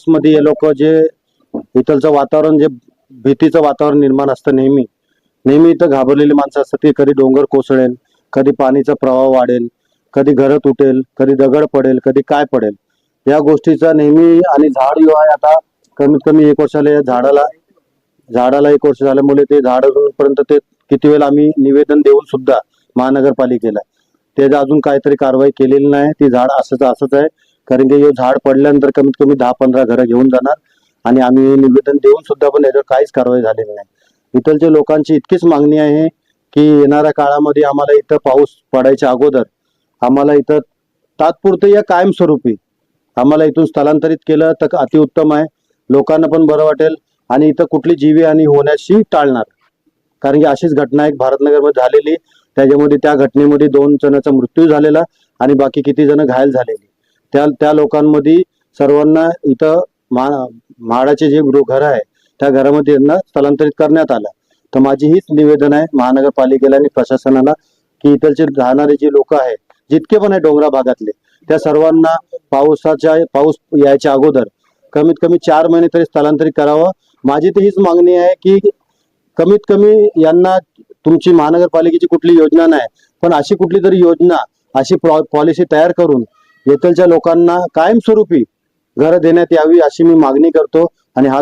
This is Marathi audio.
मध्ये हे लोक जे इथलचं वातावरण जे भीतीचं वातावरण निर्माण असतं नेहमी इथं घाबरलेली माणसं असतात की कधी डोंगर कोसळेल, कधी पाणीचा प्रवाह वाढेल, कधी घरं तुटेल, कधी दगड पडेल, कधी काय पडेल, या गोष्टीचा नेहमी. आणि झाड जो आहे आता कमीत कमी 1 वर्षाला या झाडाला 1 वर्ष झाल्यामुळे ते झाड पर्यंत ते किती वेळा आम्ही निवेदन देऊन सुद्धा महानगरपालिकेला त्याचा अजून काहीतरी कारवाई केलेली नाही. ती झाड असंच आहे, कारण की हे झाड पडल्यानंतर कमीत कमी 10-15 घरं घेऊन जाणार आणि आम्ही निवेदन देऊन सुद्धा पण याच्यावर काहीच कारवाई झालेली नाही. इथलच्या लोकांची इतकीच मागणी आहे की येणाऱ्या काळामध्ये आम्हाला इथं पाऊस पडायच्या अगोदर आम्हाला इथं तात्पुरतं या कायमस्वरूपी आम्हाला इथून स्थलांतरित केलं तर अतिउत्तम आहे. लोकांना पण बरं वाटेल आणि इथं कुठली जीविहानी होण्याची टाळणार. कारण की अशीच घटना एक भारतनगरमध्ये झालेली, त्याच्यामध्ये त्या घटनेमध्ये 2 जणांचा मृत्यू झालेला आणि बाकी किती जण घायल झालेली. त्या लोकांमध्ये सर्वांना इथं म्हाडाचे जे घर आहे त्या घरामध्ये यांना स्थलांतरित करण्यात आलं. तर माझी हीच निवेदन आहे महानगरपालिकेला आणि प्रशासनाला की इथलचे राहणारे जे लोक आहेत जितके पण आहे डोंगरा भागातले त्या सर्वांना पाऊस यायच्या अगोदर कमीत कमी 4 महिने तरी स्थलांतरित करावं. माझी तर हीच मागणी आहे की कमीत कमी यांना तुमची महानगरपालिकेची कुठली योजना नाही पण अशी कुठली तरी योजना अशी पॉलिसी तयार करून येथलच्या लोकांना कायमस्वरूपी घरं देण्यात यावी अशी मी मागणी करतो आणि हा